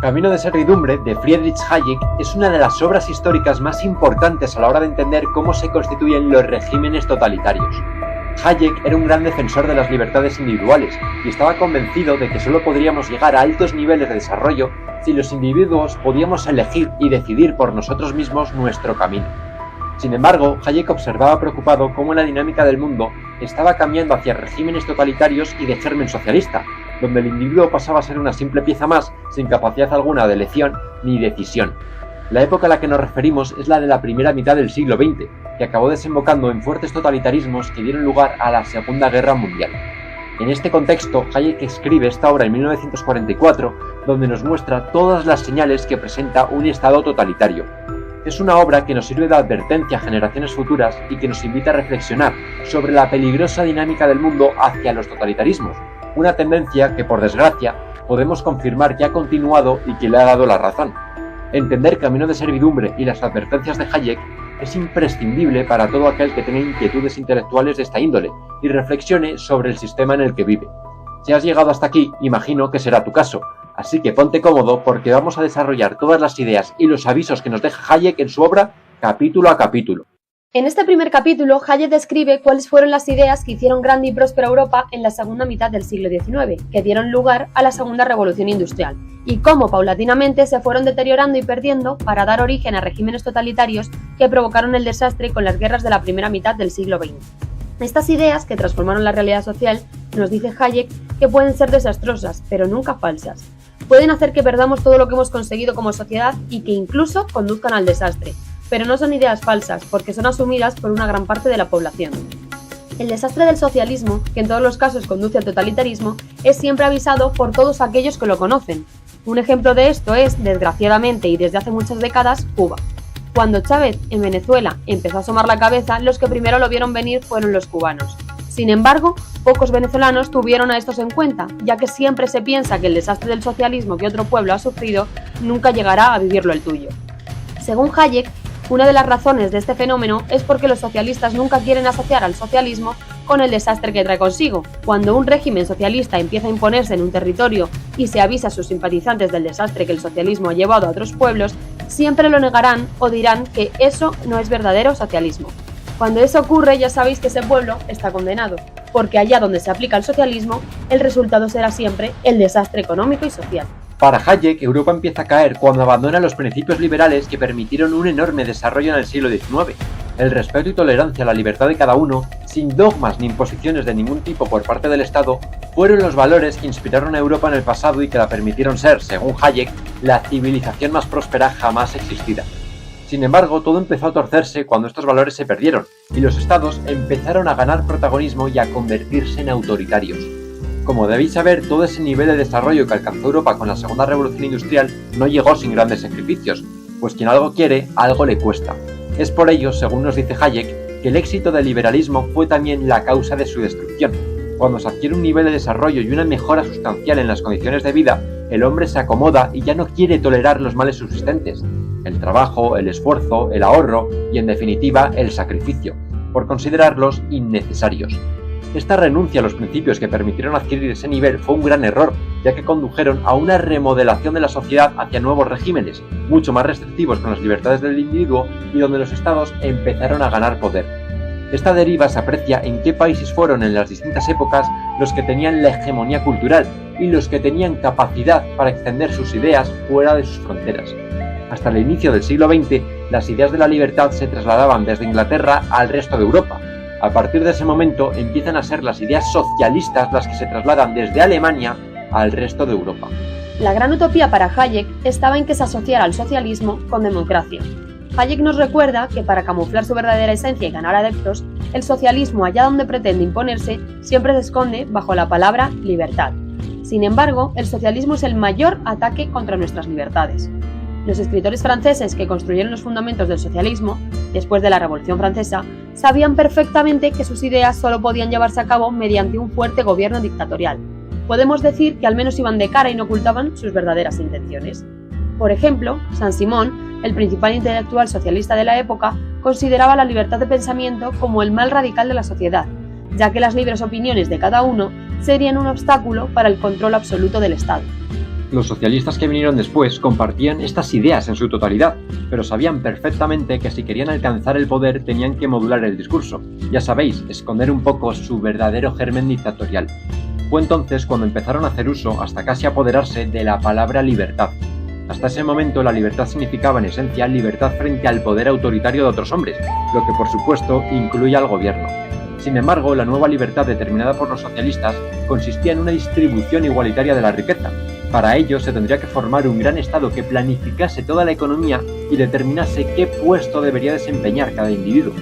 Camino de servidumbre, de Friedrich Hayek, es una de las obras históricas más importantes a la hora de entender cómo se constituyen los regímenes totalitarios. Hayek era un gran defensor de las libertades individuales y estaba convencido de que solo podríamos llegar a altos niveles de desarrollo si los individuos podíamos elegir y decidir por nosotros mismos nuestro camino. Sin embargo, Hayek observaba preocupado cómo la dinámica del mundo estaba cambiando hacia regímenes totalitarios y de germen socialista, donde el individuo pasaba a ser una simple pieza más, sin capacidad alguna de elección ni decisión. La época a la que nos referimos es la de la primera mitad del siglo XX, que acabó desembocando en fuertes totalitarismos que dieron lugar a la Segunda Guerra Mundial. En este contexto, Hayek escribe esta obra en 1944, donde nos muestra todas las señales que presenta un Estado totalitario. Es una obra que nos sirve de advertencia a generaciones futuras y que nos invita a reflexionar sobre la peligrosa dinámica del mundo hacia los totalitarismos, una tendencia que, por desgracia, podemos confirmar que ha continuado y que le ha dado la razón. Entender Camino de servidumbre y las advertencias de Hayek es imprescindible para todo aquel que tenga inquietudes intelectuales de esta índole y reflexione sobre el sistema en el que vive. Si has llegado hasta aquí, imagino que será tu caso, así que ponte cómodo porque vamos a desarrollar todas las ideas y los avisos que nos deja Hayek en su obra capítulo a capítulo. En este primer capítulo, Hayek describe cuáles fueron las ideas que hicieron grande y próspera Europa en la segunda mitad del siglo XIX, que dieron lugar a la Segunda Revolución Industrial, y cómo paulatinamente se fueron deteriorando y perdiendo para dar origen a regímenes totalitarios que provocaron el desastre con las guerras de la primera mitad del siglo XX. Estas ideas, que transformaron la realidad social, nos dice Hayek que pueden ser desastrosas, pero nunca falsas. Pueden hacer que perdamos todo lo que hemos conseguido como sociedad y que incluso conduzcan al desastre. Pero no son ideas falsas, porque son asumidas por una gran parte de la población. El desastre del socialismo, que en todos los casos conduce al totalitarismo, es siempre avisado por todos aquellos que lo conocen. Un ejemplo de esto es, desgraciadamente y desde hace muchas décadas, Cuba. Cuando Chávez, en Venezuela, empezó a asomar la cabeza, los que primero lo vieron venir fueron los cubanos. Sin embargo, pocos venezolanos tuvieron a estos en cuenta, ya que siempre se piensa que el desastre del socialismo que otro pueblo ha sufrido nunca llegará a vivirlo el tuyo. Según Hayek, una de las razones de este fenómeno es porque los socialistas nunca quieren asociar al socialismo con el desastre que trae consigo. Cuando un régimen socialista empieza a imponerse en un territorio y se avisa a sus simpatizantes del desastre que el socialismo ha llevado a otros pueblos, siempre lo negarán o dirán que eso no es verdadero socialismo. Cuando eso ocurre, ya sabéis que ese pueblo está condenado, porque allá donde se aplica el socialismo, el resultado será siempre el desastre económico y social. Para Hayek, Europa empieza a caer cuando abandona los principios liberales que permitieron un enorme desarrollo en el siglo XIX. El respeto y tolerancia a la libertad de cada uno, sin dogmas ni imposiciones de ningún tipo por parte del Estado, fueron los valores que inspiraron a Europa en el pasado y que la permitieron ser, según Hayek, la civilización más próspera jamás existida. Sin embargo, todo empezó a torcerse cuando estos valores se perdieron y los estados empezaron a ganar protagonismo y a convertirse en autoritarios. Como debéis saber, todo ese nivel de desarrollo que alcanzó Europa con la Segunda Revolución Industrial no llegó sin grandes sacrificios, pues quien algo quiere, algo le cuesta. Es por ello, según nos dice Hayek, que el éxito del liberalismo fue también la causa de su destrucción. Cuando se adquiere un nivel de desarrollo y una mejora sustancial en las condiciones de vida, el hombre se acomoda y ya no quiere tolerar los males subsistentes: el trabajo, el esfuerzo, el ahorro y, en definitiva, el sacrificio, por considerarlos innecesarios. Esta renuncia a los principios que permitieron adquirir ese nivel fue un gran error, ya que condujeron a una remodelación de la sociedad hacia nuevos regímenes, mucho más restrictivos con las libertades del individuo y donde los estados empezaron a ganar poder. Esta deriva se aprecia en qué países fueron en las distintas épocas los que tenían la hegemonía cultural y los que tenían capacidad para extender sus ideas fuera de sus fronteras. Hasta el inicio del siglo XX, las ideas de la libertad se trasladaban desde Inglaterra al resto de Europa. A partir de ese momento empiezan a ser las ideas socialistas las que se trasladan desde Alemania al resto de Europa. La gran utopía para Hayek estaba en que se asociara al socialismo con democracia. Hayek nos recuerda que para camuflar su verdadera esencia y ganar adeptos, el socialismo, allá donde pretende imponerse, siempre se esconde bajo la palabra libertad. Sin embargo, el socialismo es el mayor ataque contra nuestras libertades. Los escritores franceses que construyeron los fundamentos del socialismo, después de la Revolución Francesa, sabían perfectamente que sus ideas solo podían llevarse a cabo mediante un fuerte gobierno dictatorial. Podemos decir que al menos iban de cara y no ocultaban sus verdaderas intenciones. Por ejemplo, Saint-Simon, el principal intelectual socialista de la época, consideraba la libertad de pensamiento como el mal radical de la sociedad, ya que las libres opiniones de cada uno serían un obstáculo para el control absoluto del Estado. Los socialistas que vinieron después compartían estas ideas en su totalidad, pero sabían perfectamente que si querían alcanzar el poder tenían que modular el discurso, ya sabéis, esconder un poco su verdadero germen dictatorial. Fue entonces cuando empezaron a hacer uso, hasta casi apoderarse, de la palabra libertad. Hasta ese momento la libertad significaba en esencia libertad frente al poder autoritario de otros hombres, lo que por supuesto incluye al gobierno. Sin embargo, la nueva libertad determinada por los socialistas consistía en una distribución igualitaria de la riqueza. Para ello se tendría que formar un gran Estado que planificase toda la economía y determinase qué puesto debería desempeñar cada individuo.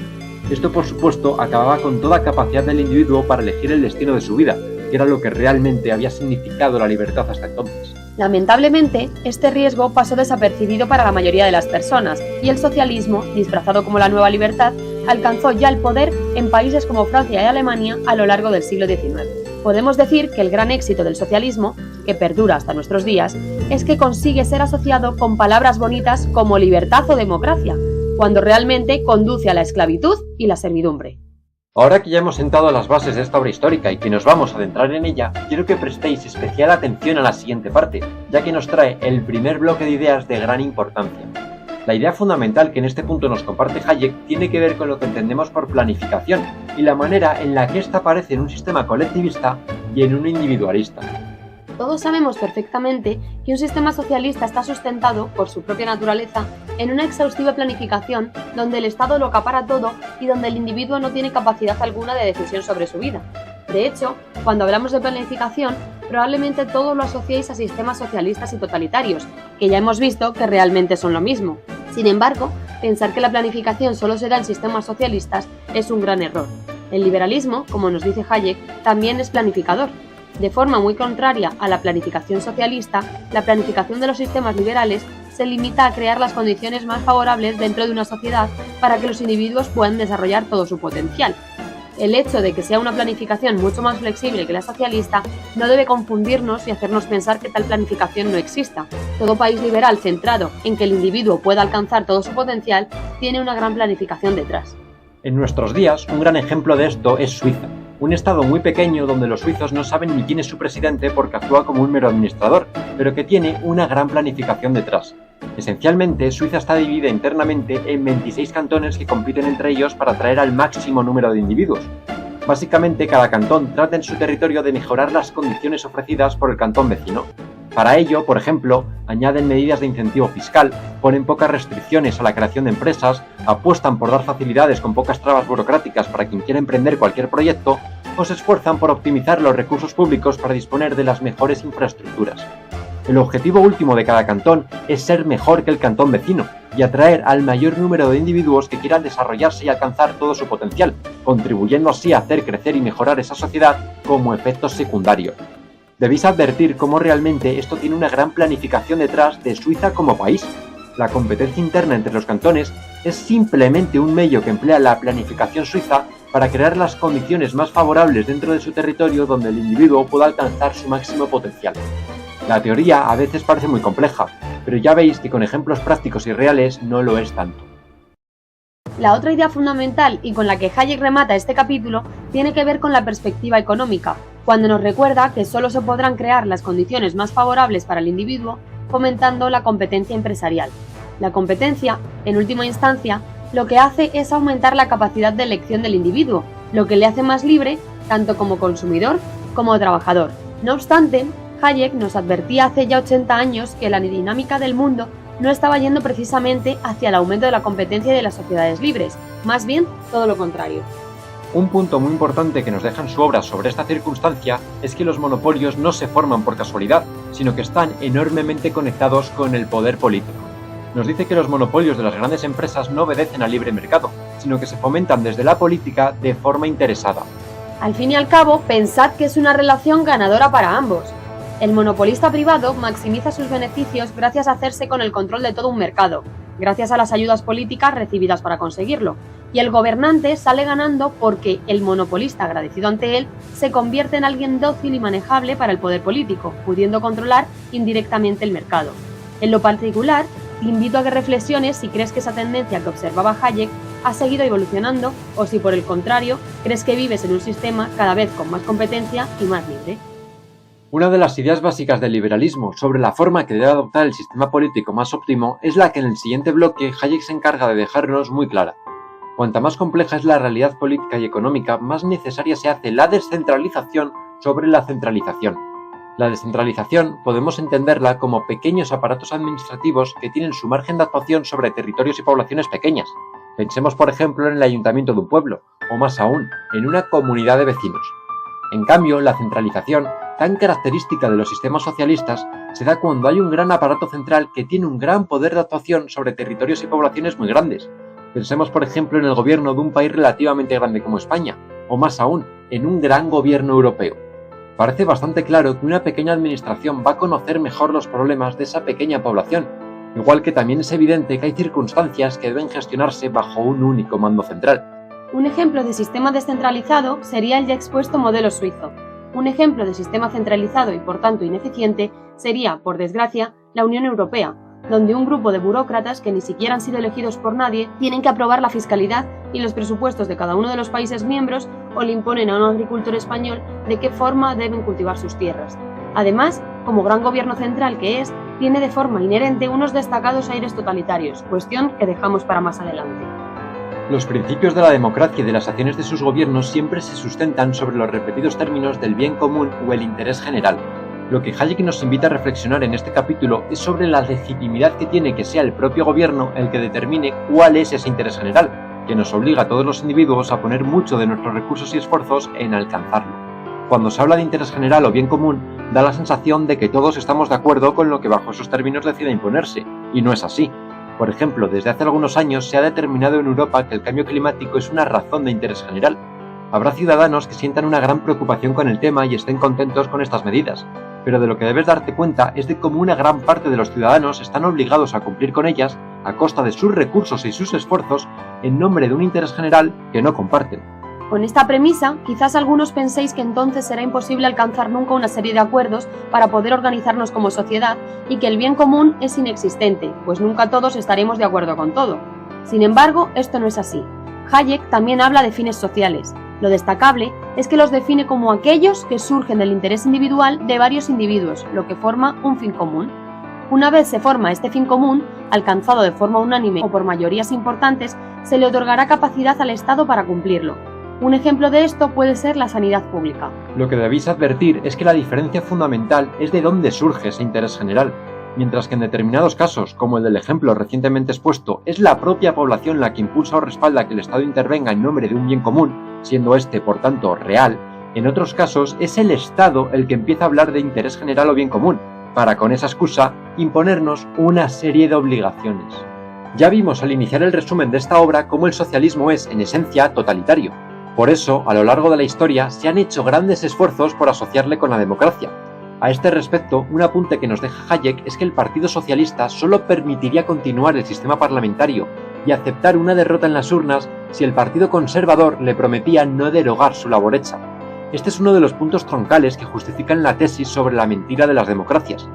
Esto por supuesto acababa con toda capacidad del individuo para elegir el destino de su vida, que era lo que realmente había significado la libertad hasta entonces. Lamentablemente, este riesgo pasó desapercibido para la mayoría de las personas y el socialismo, disfrazado como la nueva libertad, alcanzó ya el poder en países como Francia y Alemania a lo largo del siglo XIX. Podemos decir que el gran éxito del socialismo, que perdura hasta nuestros días, es que consigue ser asociado con palabras bonitas como libertad o democracia, cuando realmente conduce a la esclavitud y la servidumbre. Ahora que ya hemos sentado las bases de esta obra histórica y que nos vamos a adentrar en ella, quiero que prestéis especial atención a la siguiente parte, ya que nos trae el primer bloque de ideas de gran importancia. La idea fundamental que en este punto nos comparte Hayek tiene que ver con lo que entendemos por planificación y la manera en la que ésta aparece en un sistema colectivista y en uno individualista. Todos sabemos perfectamente que un sistema socialista está sustentado, por su propia naturaleza, en una exhaustiva planificación donde el Estado lo acapara todo y donde el individuo no tiene capacidad alguna de decisión sobre su vida. De hecho, cuando hablamos de planificación, probablemente todos lo asociéis a sistemas socialistas y totalitarios, que ya hemos visto que realmente son lo mismo. Sin embargo, pensar que la planificación solo se da en sistemas socialistas es un gran error. El liberalismo, como nos dice Hayek, también es planificador. De forma muy contraria a la planificación socialista, la planificación de los sistemas liberales se limita a crear las condiciones más favorables dentro de una sociedad para que los individuos puedan desarrollar todo su potencial. El hecho de que sea una planificación mucho más flexible que la socialista no debe confundirnos y hacernos pensar que tal planificación no exista. Todo país liberal centrado en que el individuo pueda alcanzar todo su potencial tiene una gran planificación detrás. En nuestros días, un gran ejemplo de esto es Suiza, un estado muy pequeño donde los suizos no saben ni quién es su presidente porque actúa como un mero administrador, pero que tiene una gran planificación detrás. Esencialmente, Suiza está dividida internamente en 26 cantones que compiten entre ellos para atraer al máximo número de individuos. Básicamente, cada cantón trata en su territorio de mejorar las condiciones ofrecidas por el cantón vecino. Para ello, por ejemplo, añaden medidas de incentivo fiscal, ponen pocas restricciones a la creación de empresas, apuestan por dar facilidades con pocas trabas burocráticas para quien quiera emprender cualquier proyecto, o se esfuerzan por optimizar los recursos públicos para disponer de las mejores infraestructuras. El objetivo último de cada cantón es ser mejor que el cantón vecino y atraer al mayor número de individuos que quieran desarrollarse y alcanzar todo su potencial, contribuyendo así a hacer crecer y mejorar esa sociedad como efecto secundario. Debéis advertir cómo realmente esto tiene una gran planificación detrás de Suiza como país. La competencia interna entre los cantones es simplemente un medio que emplea la planificación suiza para crear las condiciones más favorables dentro de su territorio donde el individuo pueda alcanzar su máximo potencial. La teoría a veces parece muy compleja, pero ya veis que con ejemplos prácticos y reales no lo es tanto. La otra idea fundamental y con la que Hayek remata este capítulo tiene que ver con la perspectiva económica, cuando nos recuerda que solo se podrán crear las condiciones más favorables para el individuo fomentando la competencia empresarial. La competencia, en última instancia, lo que hace es aumentar la capacidad de elección del individuo, lo que le hace más libre tanto como consumidor como trabajador. No obstante, Hayek nos advertía hace ya 80 años que la dinámica del mundo no estaba yendo precisamente hacia el aumento de la competencia y de las sociedades libres, más bien todo lo contrario. Un punto muy importante que nos deja en su obra sobre esta circunstancia es que los monopolios no se forman por casualidad, sino que están enormemente conectados con el poder político. Nos dice que los monopolios de las grandes empresas no obedecen al libre mercado, sino que se fomentan desde la política de forma interesada. Al fin y al cabo, pensad que es una relación ganadora para ambos. El monopolista privado maximiza sus beneficios gracias a hacerse con el control de todo un mercado, gracias a las ayudas políticas recibidas para conseguirlo, y el gobernante sale ganando porque el monopolista, agradecido ante él, se convierte en alguien dócil y manejable para el poder político, pudiendo controlar indirectamente el mercado. En lo particular, te invito a que reflexiones si crees que esa tendencia que observaba Hayek ha seguido evolucionando o si por el contrario crees que vives en un sistema cada vez con más competencia y más libre. Una de las ideas básicas del liberalismo sobre la forma que debe adoptar el sistema político más óptimo es la que en el siguiente bloque Hayek se encarga de dejarnos muy clara. Cuanta más compleja es la realidad política y económica, más necesaria se hace la descentralización sobre la centralización. La descentralización podemos entenderla como pequeños aparatos administrativos que tienen su margen de actuación sobre territorios y poblaciones pequeñas. Pensemos, por ejemplo, en el ayuntamiento de un pueblo, o más aún, en una comunidad de vecinos. En cambio, la centralización, tan característica de los sistemas socialistas, se da cuando hay un gran aparato central que tiene un gran poder de actuación sobre territorios y poblaciones muy grandes. Pensemos, por ejemplo, en el gobierno de un país relativamente grande como España, o más aún, en un gran gobierno europeo. Parece bastante claro que una pequeña administración va a conocer mejor los problemas de esa pequeña población, igual que también es evidente que hay circunstancias que deben gestionarse bajo un único mando central. Un ejemplo de sistema descentralizado sería el ya expuesto modelo suizo. Un ejemplo de sistema centralizado y por tanto ineficiente sería, por desgracia, la Unión Europea, donde un grupo de burócratas que ni siquiera han sido elegidos por nadie tienen que aprobar la fiscalidad y los presupuestos de cada uno de los países miembros o le imponen a un agricultor español de qué forma deben cultivar sus tierras. Además, como gran gobierno central que es, tiene de forma inherente unos destacados aires totalitarios, cuestión que dejamos para más adelante. Los principios de la democracia y de las acciones de sus gobiernos siempre se sustentan sobre los repetidos términos del bien común o el interés general. Lo que Hayek nos invita a reflexionar en este capítulo es sobre la legitimidad que tiene que sea el propio gobierno el que determine cuál es ese interés general, que nos obliga a todos los individuos a poner mucho de nuestros recursos y esfuerzos en alcanzarlo. Cuando se habla de interés general o bien común, da la sensación de que todos estamos de acuerdo con lo que bajo esos términos decida imponerse, y no es así. Por ejemplo, desde hace algunos años se ha determinado en Europa que el cambio climático es una razón de interés general. Habrá ciudadanos que sientan una gran preocupación con el tema y estén contentos con estas medidas, pero de lo que debes darte cuenta es de cómo una gran parte de los ciudadanos están obligados a cumplir con ellas a costa de sus recursos y sus esfuerzos en nombre de un interés general que no comparten. Con esta premisa, quizás algunos penséis que entonces será imposible alcanzar nunca una serie de acuerdos para poder organizarnos como sociedad y que el bien común es inexistente, pues nunca todos estaremos de acuerdo con todo. Sin embargo, esto no es así. Hayek también habla de fines sociales. Lo destacable es que los define como aquellos que surgen del interés individual de varios individuos, lo que forma un fin común. Una vez se forma este fin común, alcanzado de forma unánime o por mayorías importantes, se le otorgará capacidad al Estado para cumplirlo. Un ejemplo de esto puede ser la sanidad pública. Lo que debéis advertir es que la diferencia fundamental es de dónde surge ese interés general. Mientras que en determinados casos, como el del ejemplo recientemente expuesto, es la propia población la que impulsa o respalda que el Estado intervenga en nombre de un bien común, siendo este, por tanto, real, en otros casos es el Estado el que empieza a hablar de interés general o bien común, para con esa excusa imponernos una serie de obligaciones. Ya vimos al iniciar el resumen de esta obra cómo el socialismo es, en esencia, totalitario. Por eso, a lo largo de la historia, se han hecho grandes esfuerzos por asociarle con la democracia. A este respecto, un apunte que nos deja Hayek es que el Partido Socialista solo permitiría continuar el sistema parlamentario y aceptar una derrota en las urnas si el Partido Conservador le prometía no derogar su labor hecha. Este es uno de los puntos troncales que justifican la tesis sobre la mentira de las democracias.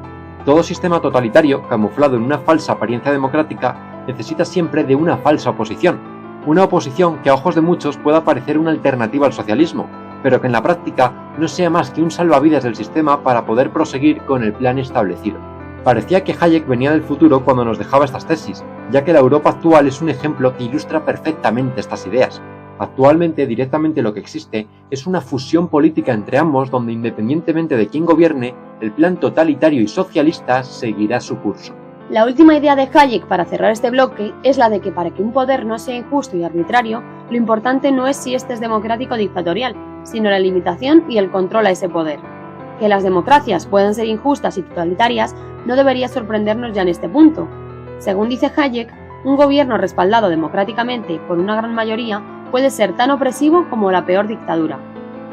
Todo sistema totalitario, camuflado en una falsa apariencia democrática, necesita siempre de una falsa oposición. Una oposición que a ojos de muchos pueda parecer una alternativa al socialismo, pero que en la práctica no sea más que un salvavidas del sistema para poder proseguir con el plan establecido. Parecía que Hayek venía del futuro cuando nos dejaba estas tesis, ya que la Europa actual es un ejemplo que ilustra perfectamente estas ideas. Actualmente, directamente lo que existe es una fusión política entre ambos donde, independientemente de quién gobierne, el plan totalitario y socialista seguirá su curso. La última idea de Hayek para cerrar este bloque es la de que para que un poder no sea injusto y arbitrario, lo importante no es si este es democrático o dictatorial, sino la limitación y el control a ese poder. Que las democracias puedan ser injustas y totalitarias no debería sorprendernos ya en este punto. Según dice Hayek, un gobierno respaldado democráticamente por una gran mayoría puede ser tan opresivo como la peor dictadura.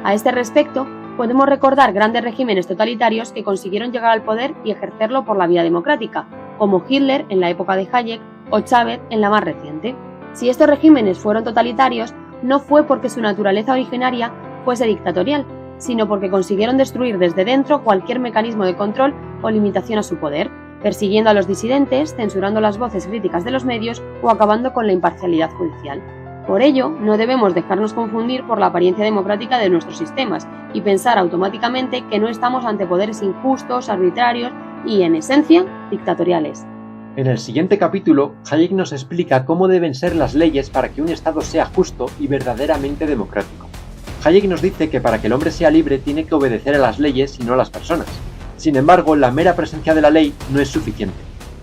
A este respecto, podemos recordar grandes regímenes totalitarios que consiguieron llegar al poder y ejercerlo por la vía democrática, como Hitler en la época de Hayek o Chávez en la más reciente. Si estos regímenes fueron totalitarios, no fue porque su naturaleza originaria fuese dictatorial, sino porque consiguieron destruir desde dentro cualquier mecanismo de control o limitación a su poder, persiguiendo a los disidentes, censurando las voces críticas de los medios o acabando con la imparcialidad judicial. Por ello, no debemos dejarnos confundir por la apariencia democrática de nuestros sistemas y pensar automáticamente que no estamos ante poderes injustos, arbitrarios y, en esencia, dictatoriales. En el siguiente capítulo, Hayek nos explica cómo deben ser las leyes para que un Estado sea justo y verdaderamente democrático. Hayek nos dice que para que el hombre sea libre tiene que obedecer a las leyes y no a las personas. Sin embargo, la mera presencia de la ley no es suficiente.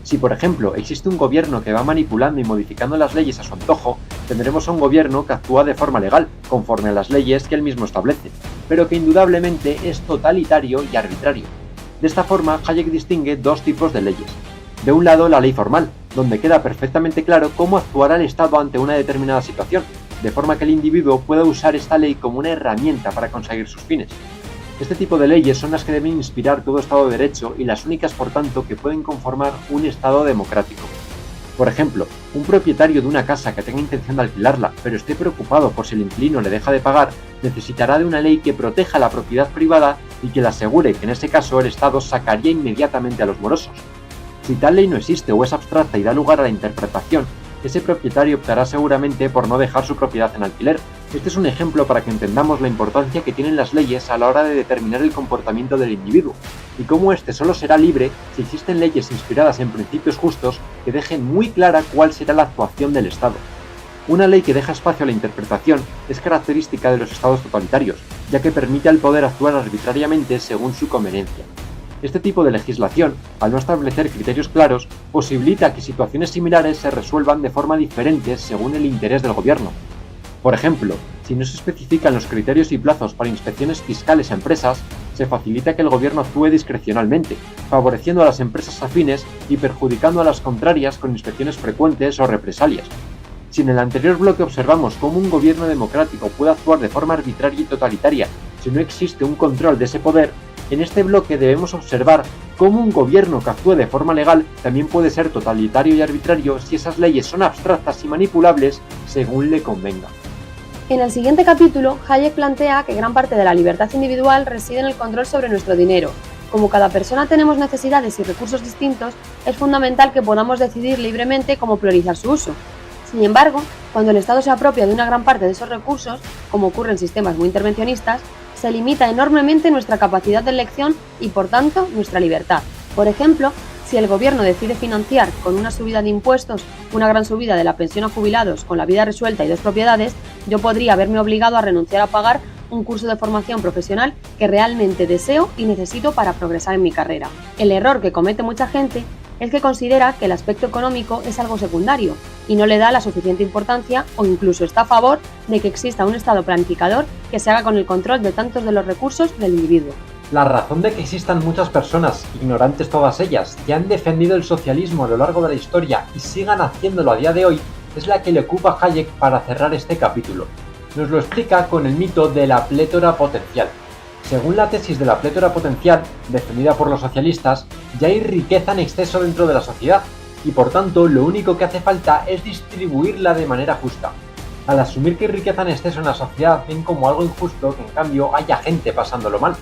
Si, por ejemplo, existe un gobierno que va manipulando y modificando las leyes a su antojo, tendremos a un gobierno que actúa de forma legal, conforme a las leyes que él mismo establece, pero que indudablemente es totalitario y arbitrario. De esta forma, Hayek distingue dos tipos de leyes. De un lado, la ley formal, donde queda perfectamente claro cómo actuará el Estado ante una determinada situación, de forma que el individuo pueda usar esta ley como una herramienta para conseguir sus fines. Este tipo de leyes son las que deben inspirar todo Estado de Derecho y las únicas, por tanto, que pueden conformar un Estado democrático. Por ejemplo, un propietario de una casa que tenga intención de alquilarla, pero esté preocupado por si el inquilino le deja de pagar, necesitará de una ley que proteja la propiedad privada y que le asegure que en ese caso el Estado sacaría inmediatamente a los morosos. Si tal ley no existe o es abstracta y da lugar a la interpretación, ese propietario optará seguramente por no dejar su propiedad en alquiler. Este es un ejemplo para que entendamos la importancia que tienen las leyes a la hora de determinar el comportamiento del individuo, y cómo éste solo será libre si existen leyes inspiradas en principios justos que dejen muy clara cuál será la actuación del Estado. Una ley que deja espacio a la interpretación es característica de los estados totalitarios, ya que permite al poder actuar arbitrariamente según su conveniencia. Este tipo de legislación, al no establecer criterios claros, posibilita que situaciones similares se resuelvan de forma diferente según el interés del gobierno. Por ejemplo, si no se especifican los criterios y plazos para inspecciones fiscales a empresas, se facilita que el gobierno actúe discrecionalmente, favoreciendo a las empresas afines y perjudicando a las contrarias con inspecciones frecuentes o represalias. Si en el anterior bloque observamos cómo un gobierno democrático puede actuar de forma arbitraria y totalitaria si no existe un control de ese poder, en este bloque debemos observar cómo un gobierno que actúe de forma legal también puede ser totalitario y arbitrario si esas leyes son abstractas y manipulables según le convenga. En el siguiente capítulo, Hayek plantea que gran parte de la libertad individual reside en el control sobre nuestro dinero. Como cada persona tenemos necesidades y recursos distintos, es fundamental que podamos decidir libremente cómo priorizar su uso. Sin embargo, cuando el Estado se apropia de una gran parte de esos recursos, como ocurre en sistemas muy intervencionistas, se limita enormemente nuestra capacidad de elección y, por tanto, nuestra libertad. Por ejemplo, si el gobierno decide financiar con una subida de impuestos una gran subida de la pensión a jubilados con la vida resuelta y 2 propiedades, yo podría verme obligado a renunciar a pagar un curso de formación profesional que realmente deseo y necesito para progresar en mi carrera. El error que comete mucha gente es que considera que el aspecto económico es algo secundario y no le da la suficiente importancia o incluso está a favor de que exista un Estado planificador que se haga con el control de tantos de los recursos del individuo. La razón de que existan muchas personas, ignorantes todas ellas, que han defendido el socialismo a lo largo de la historia y sigan haciéndolo a día de hoy, es la que le ocupa a Hayek para cerrar este capítulo. Nos lo explica con el mito de la plétora potencial. Según la tesis de la plétora potencial, defendida por los socialistas, ya hay riqueza en exceso dentro de la sociedad, y por tanto lo único que hace falta es distribuirla de manera justa. Al asumir que hay riqueza en exceso en la sociedad, ven como algo injusto que en cambio haya gente pasándolo mal.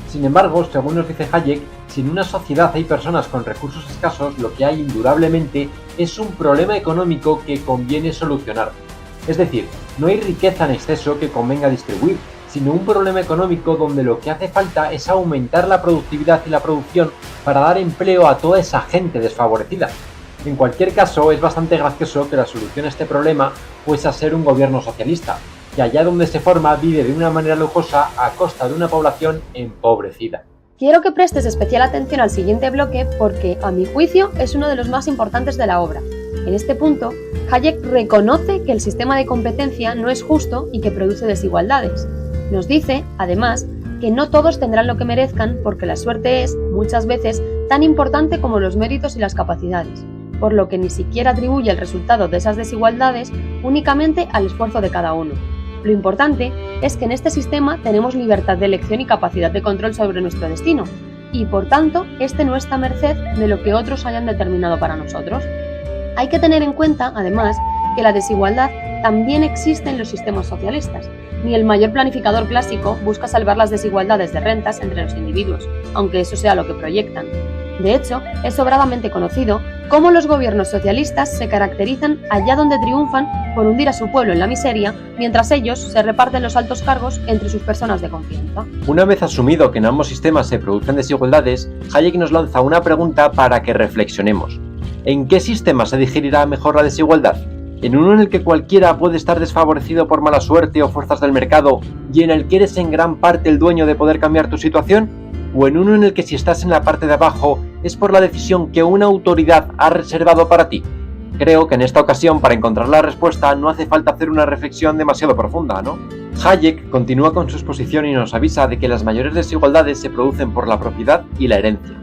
Sin embargo, según nos dice Hayek, si en una sociedad hay personas con recursos escasos, lo que hay indudablemente es un problema económico que conviene solucionar. Es decir, no hay riqueza en exceso que convenga distribuir, sino un problema económico donde lo que hace falta es aumentar la productividad y la producción para dar empleo a toda esa gente desfavorecida. En cualquier caso, es bastante gracioso que la solución a este problema fuese a ser un gobierno socialista, que allá donde se forma vive de una manera lujosa a costa de una población empobrecida. Quiero que prestes especial atención al siguiente bloque porque, a mi juicio, es uno de los más importantes de la obra. En este punto, Hayek reconoce que el sistema de competencia no es justo y que produce desigualdades. Nos dice, además, que no todos tendrán lo que merezcan porque la suerte es, muchas veces, tan importante como los méritos y las capacidades, por lo que ni siquiera atribuye el resultado de esas desigualdades únicamente al esfuerzo de cada uno. Lo importante es que en este sistema tenemos libertad de elección y capacidad de control sobre nuestro destino, y por tanto, este no está a merced de lo que otros hayan determinado para nosotros. Hay que tener en cuenta, además, que la desigualdad también existe en los sistemas socialistas. Ni el mayor planificador clásico busca salvar las desigualdades de rentas entre los individuos, aunque eso sea lo que proyectan. De hecho, es sobradamente conocido cómo los gobiernos socialistas se caracterizan allá donde triunfan por hundir a su pueblo en la miseria, mientras ellos se reparten los altos cargos entre sus personas de confianza. Una vez asumido que en ambos sistemas se producen desigualdades, Hayek nos lanza una pregunta para que reflexionemos. ¿En qué sistema se digerirá mejor la desigualdad? ¿En uno en el que cualquiera puede estar desfavorecido por mala suerte o fuerzas del mercado y en el que eres en gran parte el dueño de poder cambiar tu situación? ¿O en uno en el que si estás en la parte de abajo es por la decisión que una autoridad ha reservado para ti? Creo que en esta ocasión, para encontrar la respuesta, no hace falta hacer una reflexión demasiado profunda, ¿no? Hayek continúa con su exposición y nos avisa de que las mayores desigualdades se producen por la propiedad y la herencia.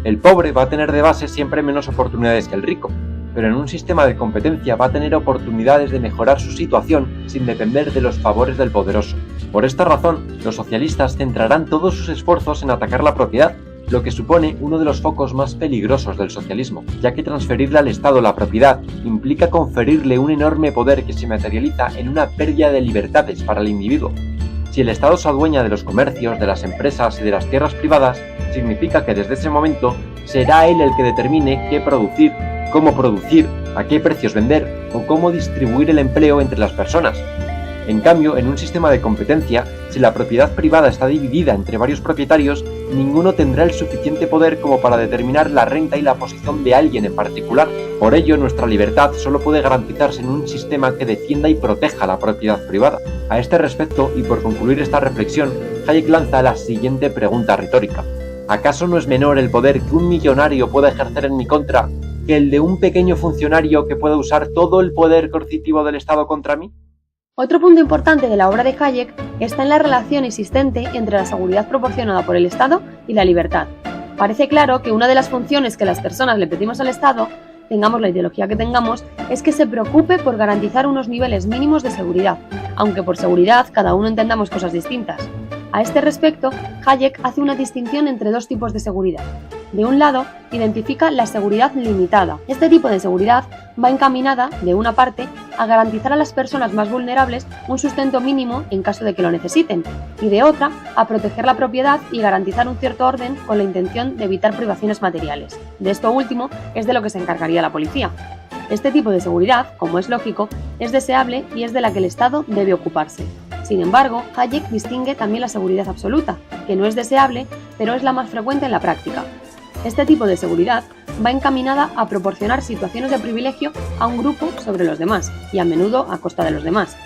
El pobre va a tener de base siempre menos oportunidades que el rico, pero en un sistema de competencia va a tener oportunidades de mejorar su situación sin depender de los favores del poderoso. Por esta razón, los socialistas centrarán todos sus esfuerzos en atacar la propiedad, lo que supone uno de los focos más peligrosos del socialismo, ya que transferirle al Estado la propiedad implica conferirle un enorme poder que se materializa en una pérdida de libertades para el individuo. Si el Estado se adueña de los comercios, de las empresas y de las tierras privadas, significa que desde ese momento será él el que determine qué producir, cómo producir, a qué precios vender o cómo distribuir el empleo entre las personas. En cambio, en un sistema de competencia, si la propiedad privada está dividida entre varios propietarios, ninguno tendrá el suficiente poder como para determinar la renta y la posición de alguien en particular. Por ello, nuestra libertad solo puede garantizarse en un sistema que defienda y proteja la propiedad privada. A este respecto, y por concluir esta reflexión, Hayek lanza la siguiente pregunta retórica. ¿Acaso no es menor el poder que un millonario pueda ejercer en mi contra que el de un pequeño funcionario que pueda usar todo el poder coercitivo del Estado contra mí? Otro punto importante de la obra de Hayek está en la relación existente entre la seguridad proporcionada por el Estado y la libertad. Parece claro que una de las funciones que las personas le pedimos al Estado, tengamos la ideología que tengamos, es que se preocupe por garantizar unos niveles mínimos de seguridad, aunque por seguridad cada uno entendamos cosas distintas. A este respecto, Hayek hace una distinción entre dos tipos de seguridad. De un lado, identifica la seguridad limitada. Este tipo de seguridad va encaminada, de una parte, a garantizar a las personas más vulnerables un sustento mínimo en caso de que lo necesiten, y de otra, a proteger la propiedad y garantizar un cierto orden con la intención de evitar privaciones materiales. De esto último es de lo que se encargaría la policía. Este tipo de seguridad, como es lógico, es deseable y es de la que el Estado debe ocuparse. Sin embargo, Hayek distingue también la seguridad absoluta, que no es deseable, pero es la más frecuente en la práctica. Este tipo de seguridad va encaminada a proporcionar situaciones de privilegio a un grupo sobre los demás, y a menudo a costa de los demás.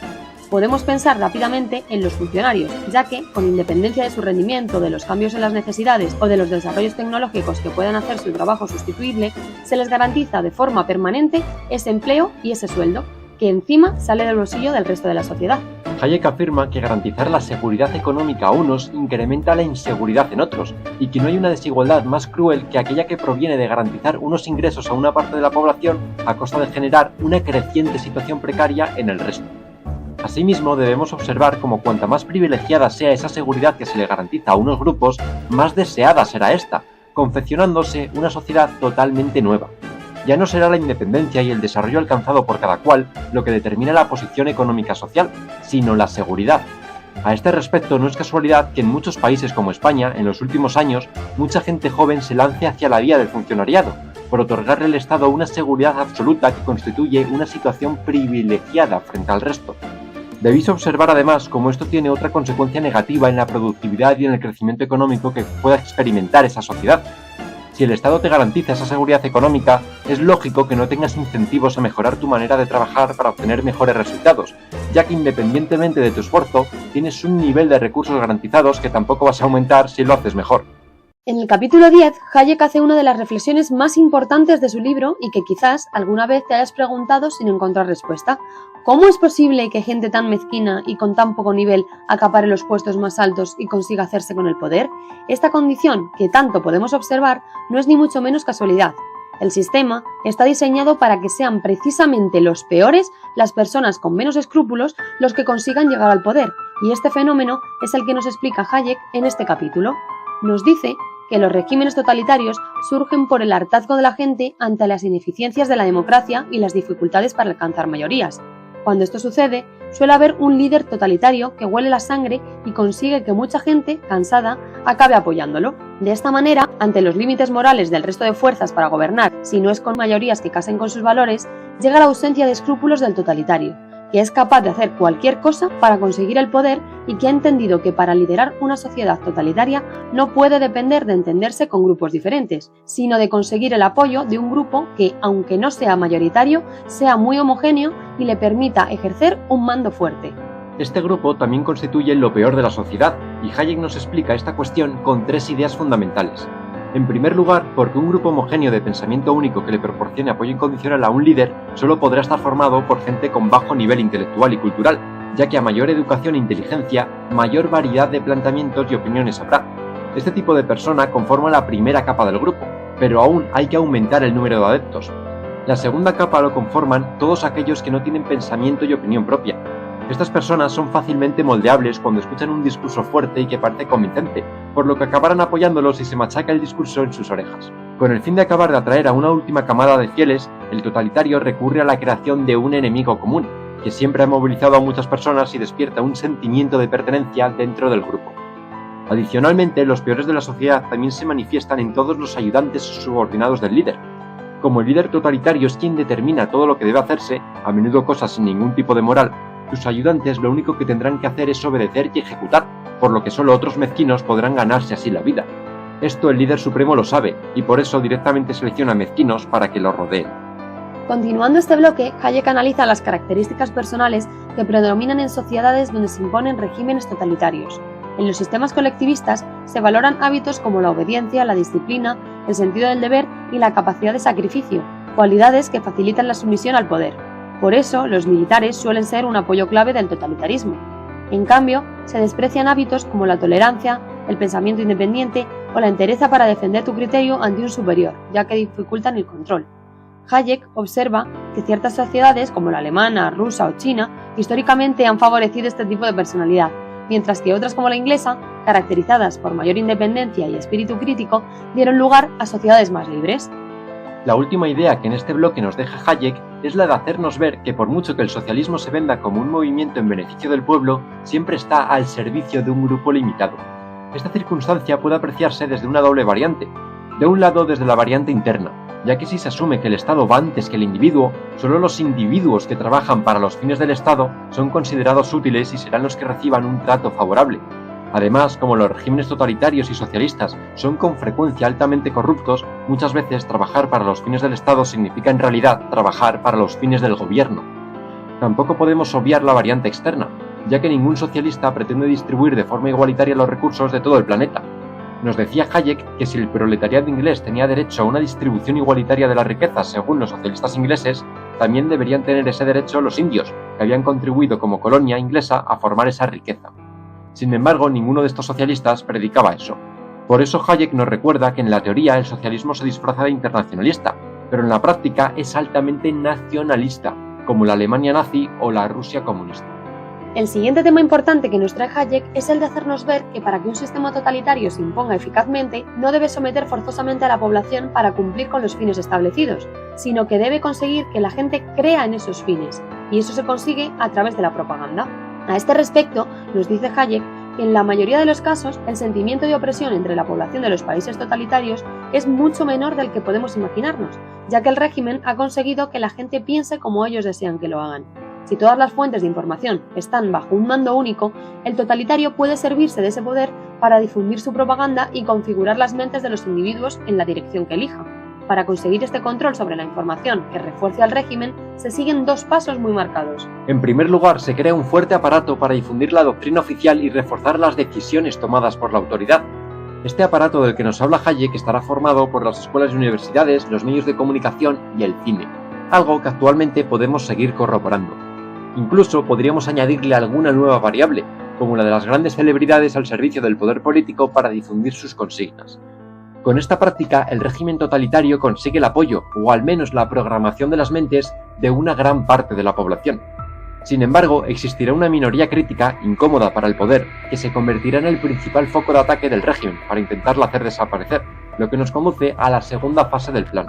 Podemos pensar rápidamente en los funcionarios, ya que, con independencia de su rendimiento, de los cambios en las necesidades o de los desarrollos tecnológicos que puedan hacer su trabajo sustituible, se les garantiza de forma permanente ese empleo y ese sueldo, que encima sale del bolsillo del resto de la sociedad. Hayek afirma que garantizar la seguridad económica a unos incrementa la inseguridad en otros, y que no hay una desigualdad más cruel que aquella que proviene de garantizar unos ingresos a una parte de la población a costa de generar una creciente situación precaria en el resto. Asimismo, debemos observar cómo cuanta más privilegiada sea esa seguridad que se le garantiza a unos grupos, más deseada será esta, confeccionándose una sociedad totalmente nueva. Ya no será la independencia y el desarrollo alcanzado por cada cual lo que determina la posición económica social, sino la seguridad. A este respecto, no es casualidad que en muchos países como España, en los últimos años, mucha gente joven se lance hacia la vía del funcionariado, por otorgarle al Estado una seguridad absoluta que constituye una situación privilegiada frente al resto. Debéis observar además cómo esto tiene otra consecuencia negativa en la productividad y en el crecimiento económico que pueda experimentar esa sociedad. Si el Estado te garantiza esa seguridad económica, es lógico que no tengas incentivos a mejorar tu manera de trabajar para obtener mejores resultados, ya que independientemente de tu esfuerzo, tienes un nivel de recursos garantizados que tampoco vas a aumentar si lo haces mejor. En el capítulo 10, Hayek hace una de las reflexiones más importantes de su libro y que quizás alguna vez te hayas preguntado sin encontrar respuesta. ¿Cómo es posible que gente tan mezquina y con tan poco nivel acapare los puestos más altos y consiga hacerse con el poder? Esta condición, que tanto podemos observar, no es ni mucho menos casualidad. El sistema está diseñado para que sean precisamente los peores, las personas con menos escrúpulos, los que consigan llegar al poder, y este fenómeno es el que nos explica Hayek en este capítulo. Nos dice que los regímenes totalitarios surgen por el hartazgo de la gente ante las ineficiencias de la democracia y las dificultades para alcanzar mayorías. Cuando esto sucede, suele haber un líder totalitario que huele la sangre y consigue que mucha gente, cansada, acabe apoyándolo. De esta manera, ante los límites morales del resto de fuerzas para gobernar, si no es con mayorías que casen con sus valores, llega la ausencia de escrúpulos del totalitario, que es capaz de hacer cualquier cosa para conseguir el poder y que ha entendido que para liderar una sociedad totalitaria no puede depender de entenderse con grupos diferentes, sino de conseguir el apoyo de un grupo que, aunque no sea mayoritario, sea muy homogéneo y le permita ejercer un mando fuerte. Este grupo también constituye lo peor de la sociedad, y Hayek nos explica esta cuestión con 3 ideas fundamentales. En primer lugar, porque un grupo homogéneo de pensamiento único que le proporcione apoyo incondicional a un líder solo podrá estar formado por gente con bajo nivel intelectual y cultural, ya que a mayor educación e inteligencia, mayor variedad de planteamientos y opiniones habrá. Este tipo de persona conforma la primera capa del grupo, pero aún hay que aumentar el número de adeptos. La segunda capa lo conforman todos aquellos que no tienen pensamiento y opinión propia. Estas personas son fácilmente moldeables cuando escuchan un discurso fuerte y que parece convincente, por lo que acabarán apoyándolos si se machaca el discurso en sus orejas. Con el fin de acabar de atraer a una última camada de fieles, el totalitario recurre a la creación de un enemigo común, que siempre ha movilizado a muchas personas y despierta un sentimiento de pertenencia dentro del grupo. Adicionalmente, los peores de la sociedad también se manifiestan en todos los ayudantes subordinados del líder. Como el líder totalitario es quien determina todo lo que debe hacerse, a menudo cosas sin ningún tipo de moral, sus ayudantes lo único que tendrán que hacer es obedecer y ejecutar, por lo que solo otros mezquinos podrán ganarse así la vida. Esto el líder supremo lo sabe, y por eso directamente selecciona mezquinos para que lo rodeen. Continuando este bloque, Hayek analiza las características personales que predominan en sociedades donde se imponen regímenes totalitarios. En los sistemas colectivistas se valoran hábitos como la obediencia, la disciplina, el sentido del deber y la capacidad de sacrificio, cualidades que facilitan la sumisión al poder. Por eso, los militares suelen ser un apoyo clave del totalitarismo. En cambio, se desprecian hábitos como la tolerancia, el pensamiento independiente o la entereza para defender tu criterio ante un superior, ya que dificultan el control. Hayek observa que ciertas sociedades, como la alemana, rusa o china, históricamente han favorecido este tipo de personalidad, mientras que otras como la inglesa, caracterizadas por mayor independencia y espíritu crítico, dieron lugar a sociedades más libres. La última idea que en este bloque nos deja Hayek es la de hacernos ver que por mucho que el socialismo se venda como un movimiento en beneficio del pueblo, siempre está al servicio de un grupo limitado. Esta circunstancia puede apreciarse desde una doble variante. De un lado, desde la variante interna, ya que si se asume que el Estado va antes que el individuo, solo los individuos que trabajan para los fines del Estado son considerados útiles y serán los que reciban un trato favorable. Además, como los regímenes totalitarios y socialistas son con frecuencia altamente corruptos, muchas veces trabajar para los fines del Estado significa en realidad trabajar para los fines del gobierno. Tampoco podemos obviar la variante externa, ya que ningún socialista pretende distribuir de forma igualitaria los recursos de todo el planeta. Nos decía Hayek que si el proletariado inglés tenía derecho a una distribución igualitaria de la riqueza según los socialistas ingleses, también deberían tener ese derecho los indios, que habían contribuido como colonia inglesa a formar esa riqueza. Sin embargo, ninguno de estos socialistas predicaba eso. Por eso Hayek nos recuerda que en la teoría el socialismo se disfraza de internacionalista, pero en la práctica es altamente nacionalista, como la Alemania nazi o la Rusia comunista. El siguiente tema importante que nos trae Hayek es el de hacernos ver que para que un sistema totalitario se imponga eficazmente, no debe someter forzosamente a la población para cumplir con los fines establecidos, sino que debe conseguir que la gente crea en esos fines, y eso se consigue a través de la propaganda. A este respecto, nos dice Hayek que en la mayoría de los casos el sentimiento de opresión entre la población de los países totalitarios es mucho menor del que podemos imaginarnos, ya que el régimen ha conseguido que la gente piense como ellos desean que lo hagan. Si todas las fuentes de información están bajo un mando único, el totalitario puede servirse de ese poder para difundir su propaganda y configurar las mentes de los individuos en la dirección que elija. Para conseguir este control sobre la información que refuerce al régimen, se siguen dos pasos muy marcados. En primer lugar, se crea un fuerte aparato para difundir la doctrina oficial y reforzar las decisiones tomadas por la autoridad. Este aparato del que nos habla Hayek estará formado por las escuelas y universidades, los medios de comunicación y el cine, algo que actualmente podemos seguir corroborando. Incluso podríamos añadirle alguna nueva variable, como la de las grandes celebridades al servicio del poder político para difundir sus consignas. Con esta práctica, el régimen totalitario consigue el apoyo, o al menos la programación de las mentes, de una gran parte de la población. Sin embargo, existirá una minoría crítica, incómoda para el poder, que se convertirá en el principal foco de ataque del régimen para intentarla hacer desaparecer, lo que nos conduce a la segunda fase del plan.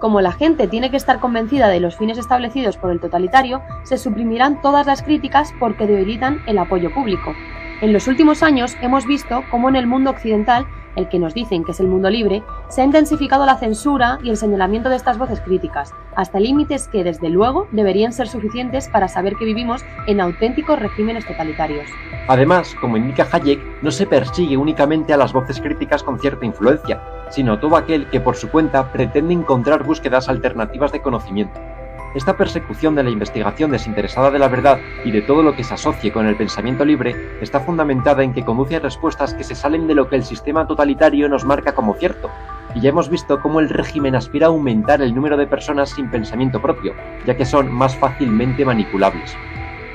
Como la gente tiene que estar convencida de los fines establecidos por el totalitario, se suprimirán todas las críticas porque debilitan el apoyo público. En los últimos años hemos visto cómo en el mundo occidental, el que nos dicen que es el mundo libre, se ha intensificado la censura y el señalamiento de estas voces críticas, hasta límites que, desde luego, deberían ser suficientes para saber que vivimos en auténticos regímenes totalitarios. Además, como indica Hayek, no se persigue únicamente a las voces críticas con cierta influencia, sino a todo aquel que por su cuenta pretende encontrar búsquedas alternativas de conocimiento. Esta persecución de la investigación desinteresada de la verdad y de todo lo que se asocie con el pensamiento libre está fundamentada en que conduce a respuestas que se salen de lo que el sistema totalitario nos marca como cierto, y ya hemos visto cómo el régimen aspira a aumentar el número de personas sin pensamiento propio, ya que son más fácilmente manipulables.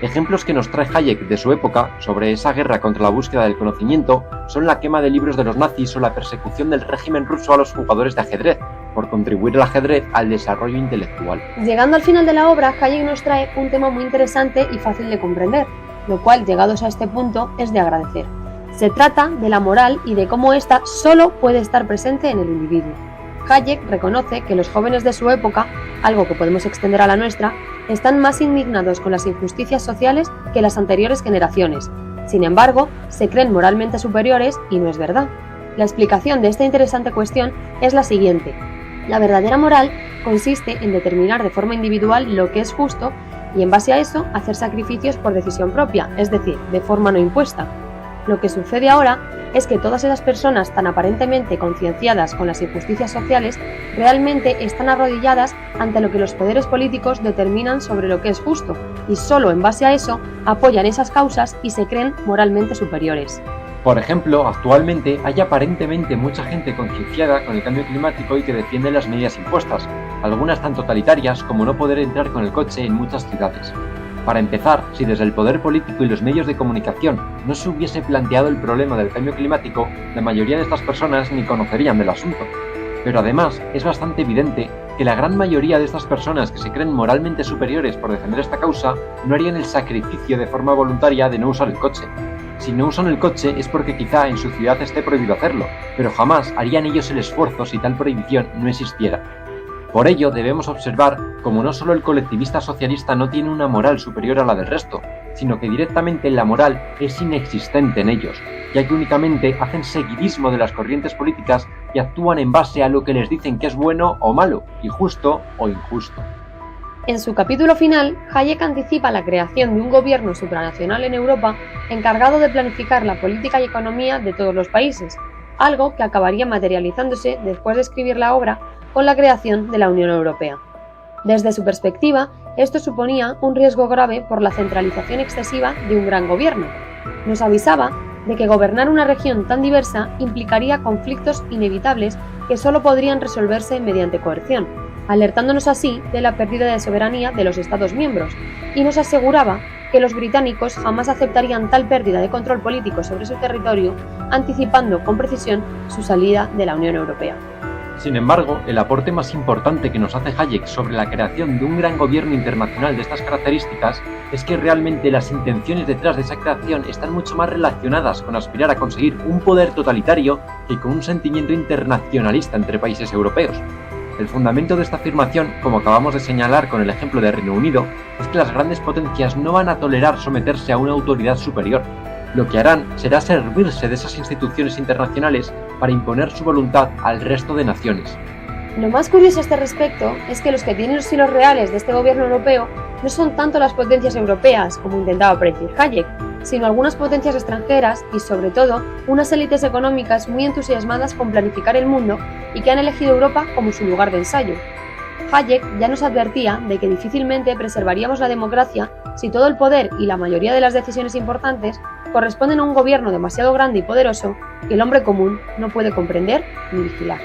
Ejemplos que nos trae Hayek de su época sobre esa guerra contra la búsqueda del conocimiento son la quema de libros de los nazis o la persecución del régimen ruso a los jugadores de ajedrez, por contribuir el ajedrez al desarrollo intelectual. Llegando al final de la obra, Hayek nos trae un tema muy interesante y fácil de comprender, lo cual, llegados a este punto, es de agradecer. Se trata de la moral y de cómo ésta solo puede estar presente en el individuo. Hayek reconoce que los jóvenes de su época, algo que podemos extender a la nuestra, están más indignados con las injusticias sociales que las anteriores generaciones. Sin embargo, se creen moralmente superiores y no es verdad. La explicación de esta interesante cuestión es la siguiente. La verdadera moral consiste en determinar de forma individual lo que es justo y en base a eso hacer sacrificios por decisión propia, es decir, de forma no impuesta. Lo que sucede ahora es que todas esas personas tan aparentemente concienciadas con las injusticias sociales realmente están arrodilladas ante lo que los poderes políticos determinan sobre lo que es justo y solo en base a eso apoyan esas causas y se creen moralmente superiores. Por ejemplo, actualmente hay aparentemente mucha gente concienciada con el cambio climático y que defiende las medidas impuestas, algunas tan totalitarias como no poder entrar con el coche en muchas ciudades. Para empezar, si desde el poder político y los medios de comunicación no se hubiese planteado el problema del cambio climático, la mayoría de estas personas ni conocerían del asunto. Pero además, es bastante evidente que la gran mayoría de estas personas que se creen moralmente superiores por defender esta causa no harían el sacrificio de forma voluntaria de no usar el coche. Si no usan el coche es porque quizá en su ciudad esté prohibido hacerlo, pero jamás harían ellos el esfuerzo si tal prohibición no existiera. Por ello debemos observar cómo no solo el colectivista socialista no tiene una moral superior a la del resto, sino que directamente la moral es inexistente en ellos, ya que únicamente hacen seguidismo de las corrientes políticas y actúan en base a lo que les dicen que es bueno o malo, y justo o injusto. En su capítulo final, Hayek anticipa la creación de un gobierno supranacional en Europa encargado de planificar la política y economía de todos los países, algo que acabaría materializándose después de escribir la obra con la creación de la Unión Europea. Desde su perspectiva, esto suponía un riesgo grave por la centralización excesiva de un gran gobierno. Nos avisaba de que gobernar una región tan diversa implicaría conflictos inevitables que solo podrían resolverse mediante coerción, alertándonos así de la pérdida de soberanía de los Estados miembros, y nos aseguraba que los británicos jamás aceptarían tal pérdida de control político sobre su territorio, anticipando con precisión su salida de la Unión Europea. Sin embargo, el aporte más importante que nos hace Hayek sobre la creación de un gran gobierno internacional de estas características es que realmente las intenciones detrás de esa creación están mucho más relacionadas con aspirar a conseguir un poder totalitario que con un sentimiento internacionalista entre países europeos. El fundamento de esta afirmación, como acabamos de señalar con el ejemplo de Reino Unido, es que las grandes potencias no van a tolerar someterse a una autoridad superior. Lo que harán será servirse de esas instituciones internacionales para imponer su voluntad al resto de naciones. Lo más curioso a este respecto es que los que tienen los hilos reales de este gobierno europeo no son tanto las potencias europeas, como intentaba predecir Hayek, sino algunas potencias extranjeras y, sobre todo, unas élites económicas muy entusiasmadas con planificar el mundo y que han elegido Europa como su lugar de ensayo. Hayek ya nos advertía de que difícilmente preservaríamos la democracia si todo el poder y la mayoría de las decisiones importantes corresponden a un gobierno demasiado grande y poderoso que el hombre común no puede comprender ni vigilar.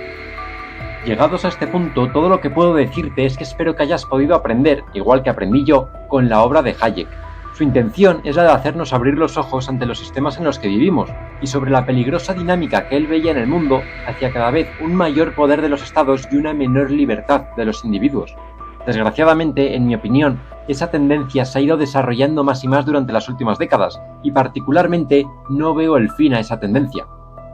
Llegados a este punto, todo lo que puedo decirte es que espero que hayas podido aprender, igual que aprendí yo, con la obra de Hayek. Su intención es la de hacernos abrir los ojos ante los sistemas en los que vivimos y sobre la peligrosa dinámica que él veía en el mundo hacia cada vez un mayor poder de los estados y una menor libertad de los individuos. Desgraciadamente, en mi opinión, esa tendencia se ha ido desarrollando más y más durante las últimas décadas y particularmente no veo el fin a esa tendencia.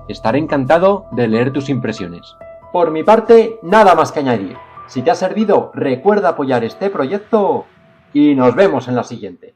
Estaré encantado de leer tus impresiones. Por mi parte, nada más que añadir. Si te ha servido, recuerda apoyar este proyecto y nos vemos en la siguiente.